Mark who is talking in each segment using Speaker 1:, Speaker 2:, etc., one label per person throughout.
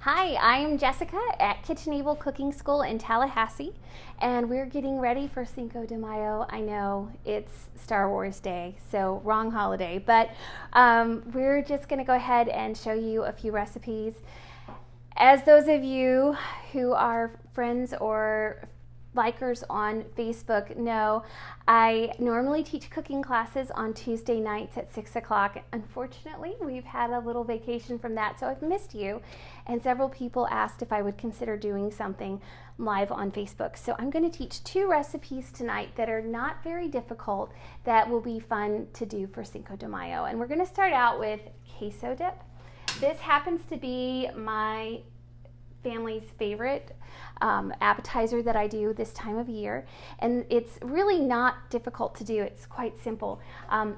Speaker 1: Hi, I'm Jessica at KitchenAble Cooking School in Tallahassee, and we're getting ready for Cinco de Mayo. I know it's Star Wars Day, so wrong holiday, but we're just going to go ahead and show you a few recipes. As those of you who are friends or likers on Facebook know, I normally teach cooking classes on Tuesday nights at 6 o'clock. Unfortunately, we've had a little vacation from that, so I've missed you. And several people asked if I would consider doing something live on Facebook. So I'm going to teach 2 recipes tonight that are not very difficult that will be fun to do for Cinco de Mayo. And we're going to start out with queso dip. This happens to be my family's favorite appetizer that I do this time of year, and it's really not difficult to do. It's quite simple.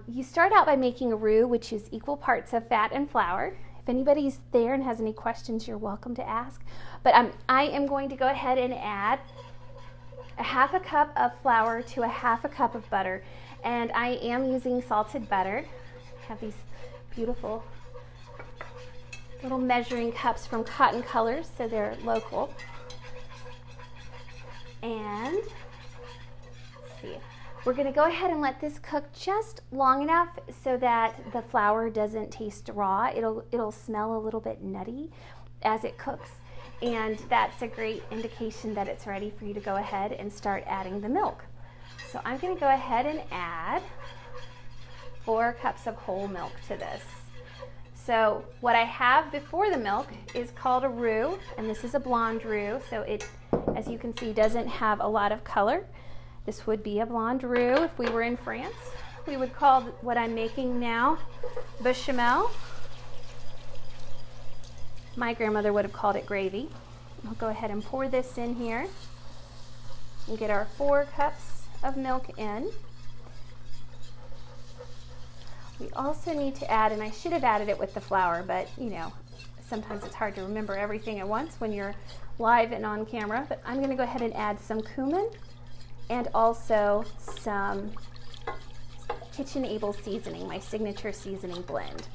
Speaker 1: You start out by making a roux, which is equal parts of fat and flour. If anybody's there and has any questions, you're welcome to ask. But I am going to go ahead and add a half a cup of flour to a half a cup of butter, and I am using salted butter. I have these beautiful little measuring cups from Cotton Colors, so they're local. And let's see, we're going to go ahead and let this cook just long enough so that the flour doesn't taste raw. It'll smell a little bit nutty as it cooks, and that's a great indication that it's ready for you to go ahead and start adding the milk. So I'm going to go ahead and add 4 cups of whole milk to this. So what I have before the milk is called a roux, and this is a blonde roux, so it, as you can see, doesn't have a lot of color. This would be a blonde roux if we were in France. We would call what I'm making now bechamel. My grandmother would have called it gravy. I'll go ahead and pour this in here and get our 4 cups of milk in. We also need to add, and I should have added it with the flour, but you know, sometimes it's hard to remember everything at once when you're live and on camera, but I'm going to go ahead and add some cumin and also some KitchenAble seasoning, my signature seasoning blend,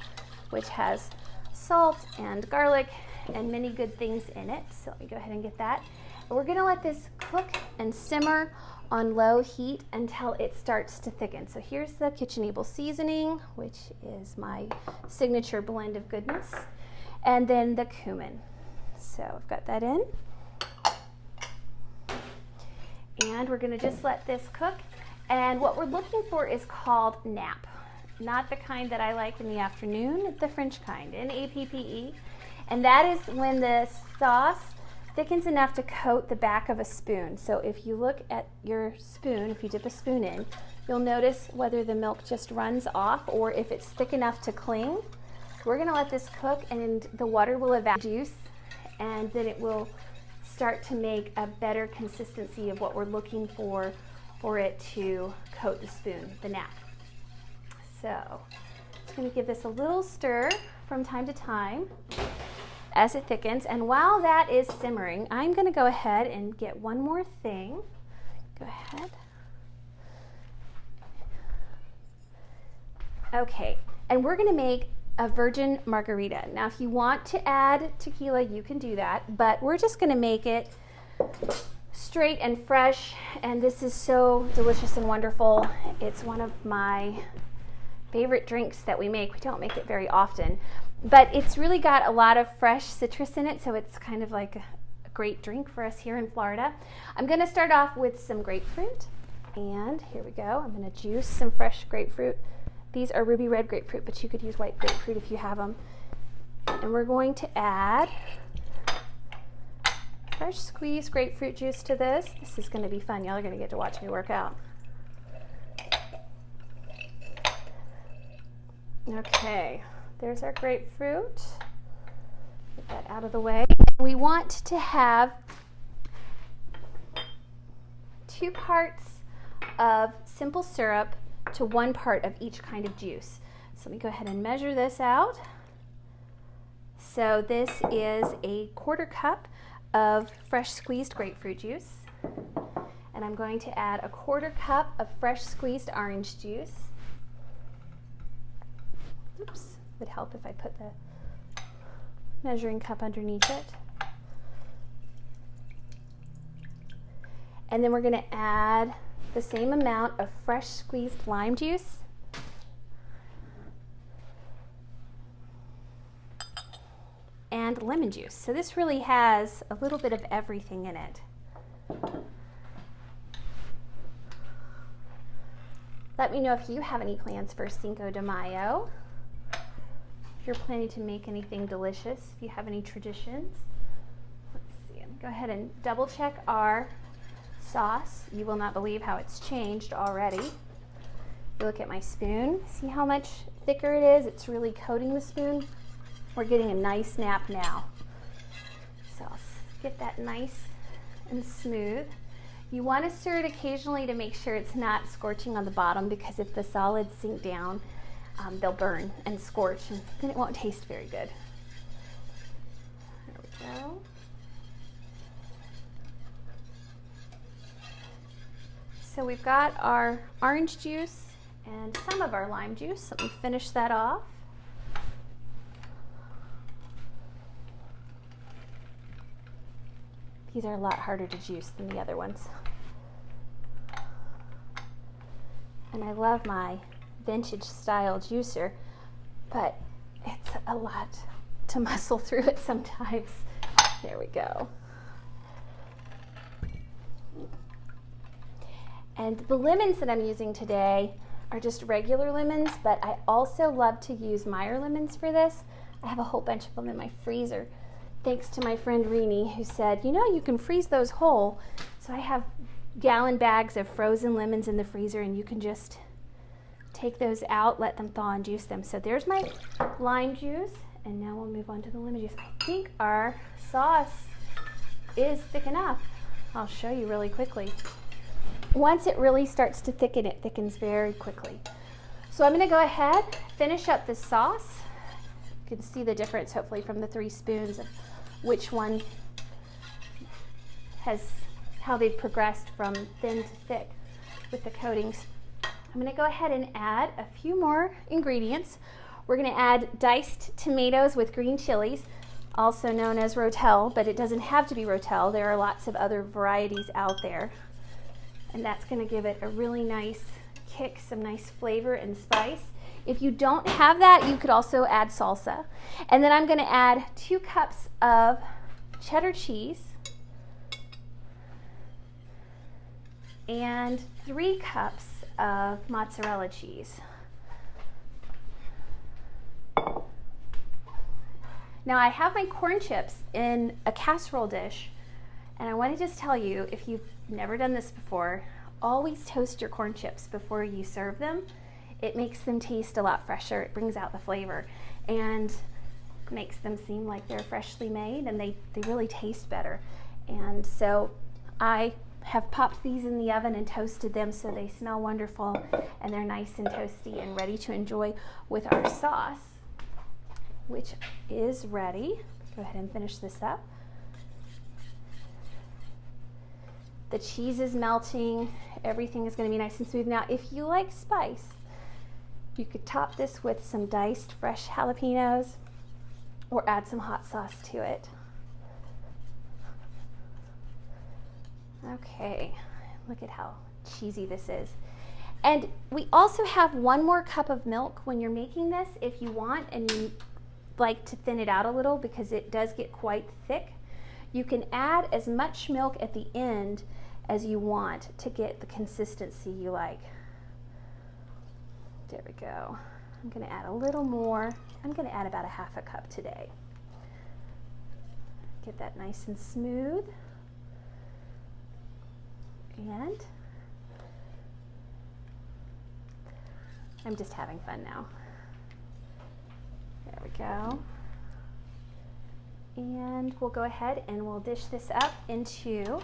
Speaker 1: which has salt and garlic and many good things in it. So let me go ahead and get that. And we're going to let this cook and simmer on low heat until it starts to thicken. So here's the KitchenAble seasoning, which is my signature blend of goodness, and then the cumin. So I've got that in. And we're going to just let this cook. And what we're looking for is called nap. Not the kind that I like in the afternoon, the French kind, N-A-P-P-E. And that is when the sauce thickens enough to coat the back of a spoon. So if you look at your spoon, if you dip a spoon in, you'll notice whether the milk just runs off or if it's thick enough to cling. We're going to let this cook, and the water will evaporate juice, and then it will start to make a better consistency of what we're looking for it to coat the spoon, the nap. So just going to give this a little stir from time to time as it thickens, and while that is simmering, I'm going to go ahead and get one more thing. Go ahead. Okay, and we're going to make a virgin margarita. Now, if you want to add tequila, you can do that, but we're just going to make it straight and fresh, and this is so delicious and wonderful. It's one of my favorite drinks that we make. We don't make it very often, but it's really got a lot of fresh citrus in it, so it's kind of like a great drink for us here in Florida. I'm going to start off with some grapefruit, and here we go. I'm going to juice some fresh grapefruit. These are ruby red grapefruit, but you could use white grapefruit if you have them. And we're going to add fresh squeezed grapefruit juice to this. This is going to be fun. Y'all are going to get to watch me work out. Okay, there's our grapefruit. Get that out of the way. We want to have 2 parts of simple syrup to 1 part of each kind of juice. So let me go ahead and measure this out. So this is a 1/4 cup of fresh squeezed grapefruit juice, and I'm going to add a 1/4 cup of fresh squeezed orange juice. Oops, it would help if I put the measuring cup underneath it. And then we're going to add the same amount of fresh squeezed lime juice. And lemon juice. So this really has a little bit of everything in it. Let me know if you have any plans for Cinco de Mayo. If you're planning to make anything delicious, if you have any traditions. Let's see, go ahead and double check our sauce. You will not believe how it's changed already. You look at my spoon, see how much thicker it is? It's really coating the spoon. We're getting a nice nap now. So I'll get that nice and smooth. You want to stir it occasionally to make sure it's not scorching on the bottom, because if the solids sink down, they'll burn and scorch, and then it won't taste very good. There we go. So we've got our orange juice and some of our lime juice. Let me finish that off. These are a lot harder to juice than the other ones. And I love my vintage style juicer, but it's a lot to muscle through it sometimes. There we go. And the lemons that I'm using today are just regular lemons, but I also love to use Meyer lemons for this. I have a whole bunch of them in my freezer, thanks to my friend Renee, who said, you know, you can freeze those whole. So I have gallon bags of frozen lemons in the freezer, and you can just take those out, let them thaw, and juice them. So there's my lime juice, and now we'll move on to the lemon juice. I think our sauce is thick enough. I'll show you really quickly. Once it really starts to thicken, it thickens very quickly. So I'm going to go ahead, finish up this sauce. You can see the difference, hopefully, from the 3 spoons of which one has, how they've progressed from thin to thick with the coatings. I'm going to go ahead and add a few more ingredients. We're going to add diced tomatoes with green chilies, also known as rotel, but it doesn't have to be rotel. There are lots of other varieties out there. And that's going to give it a really nice kick, some nice flavor and spice. If you don't have that, you could also add salsa. And then I'm going to add 2 cups of cheddar cheese and 3 cups of mozzarella cheese. Now I have my corn chips in a casserole dish, and I want to just tell you, if you've never done this before, always toast your corn chips before you serve them. It makes them taste a lot fresher. It brings out the flavor and makes them seem like they're freshly made, and they really taste better. And so I have popped these in the oven and toasted them so they smell wonderful, and they're nice and toasty and ready to enjoy with our sauce, which is ready. Go ahead and finish this up. The cheese is melting. Everything is going to be nice and smooth. Now, if you like spice, you could top this with some diced fresh jalapenos or add some hot sauce to it. Okay, look at how cheesy this is. And we also have 1 more cup of milk when you're making this, if you want, and you like to thin it out a little because it does get quite thick. You can add as much milk at the end as you want to get the consistency you like. There we go. I'm going to add a little more. I'm going to add about a half a cup today. Get that nice and smooth. And I'm just having fun now. There we go. And we'll go ahead and we'll dish this up into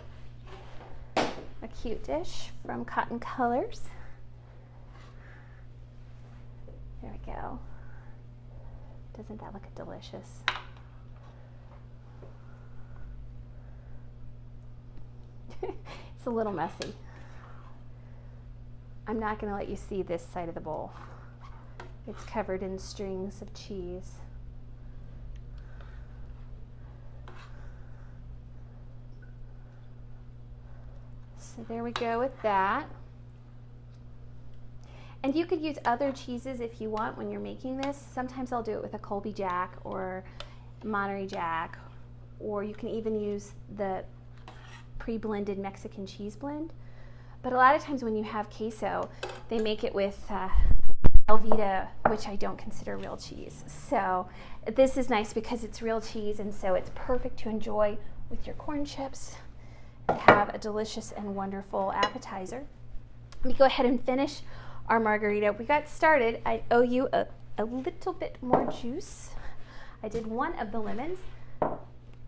Speaker 1: a cute dish from Cotton Colors. There we go. Doesn't that look delicious? It's a little messy. I'm not going to let you see this side of the bowl. It's covered in strings of cheese. So there we go with that. And you could use other cheeses if you want when you're making this. Sometimes I'll do it with a Colby Jack or Monterey Jack, or you can even use the pre-blended Mexican cheese blend. But a lot of times when you have queso, they make it with Velveeta, which I don't consider real cheese. So this is nice because it's real cheese, and so it's perfect to enjoy with your corn chips. Have a delicious and wonderful appetizer. Let me go ahead and finish our margarita. We got started. I owe you a little bit more juice. I did one of the lemons,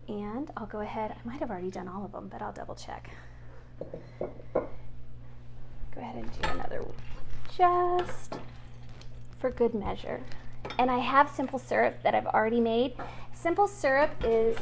Speaker 1: and I'll go ahead. I might have already done all of them, but I'll double check. Go ahead and do another just for good measure. And I have simple syrup that I've already made. Simple syrup is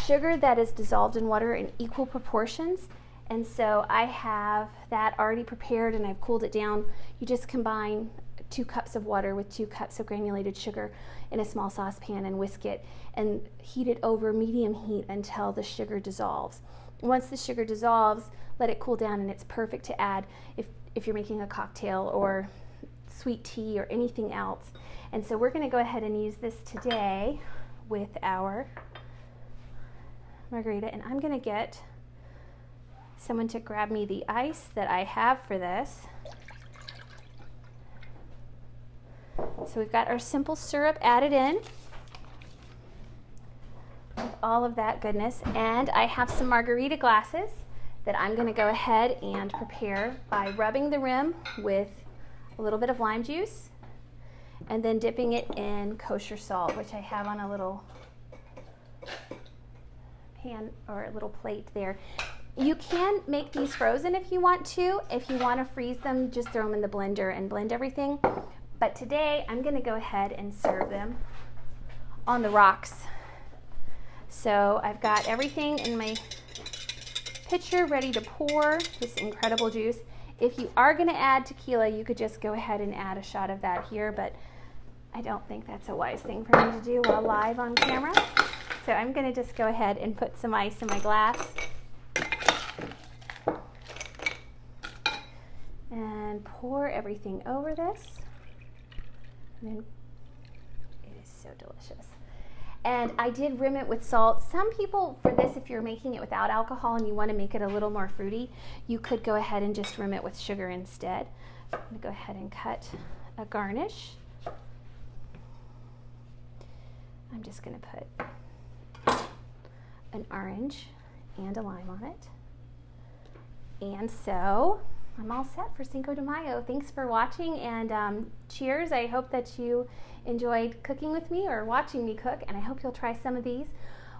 Speaker 1: sugar that is dissolved in water in equal proportions. And so I have that already prepared and I've cooled it down. You just combine 2 cups of water with 2 cups of granulated sugar in a small saucepan and whisk it and heat it over medium heat until the sugar dissolves. Once the sugar dissolves, let it cool down, and it's perfect to add if you're making a cocktail or sweet tea or anything else. And so we're going to go ahead and use this today with our margarita, and I'm going to get someone to grab me the ice that I have for this. So we've got our simple syrup added in with all of that goodness, and I have some margarita glasses that I'm going to go ahead and prepare by rubbing the rim with a little bit of lime juice and then dipping it in kosher salt, which I have on a little pan or a little plate there. You can make these frozen if you want to. If you want to freeze them, just throw them in the blender and blend everything. But today I'm going to go ahead and serve them on the rocks. So I've got everything in my pitcher ready to pour this incredible juice. If you are going to add tequila, you could just go ahead and add a shot of that here, but I don't think that's a wise thing for me to do while live on camera. So I'm going to just go ahead and put some ice in my glass and pour everything over this. And then it is so delicious. And I did rim it with salt. Some people, for this, if you're making it without alcohol and you want to make it a little more fruity, you could go ahead and just rim it with sugar instead. I'm going to go ahead and cut a garnish. I'm just going to put an orange and a lime on it. And so I'm all set for Cinco de Mayo. Thanks for watching, and cheers. I hope that you enjoyed cooking with me or watching me cook, and I hope you'll try some of these.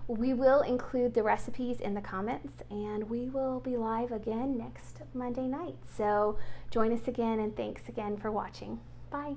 Speaker 1: We will include the recipes in the comments, and we will be live again next Monday night. So join us again, and thanks again for watching. Bye.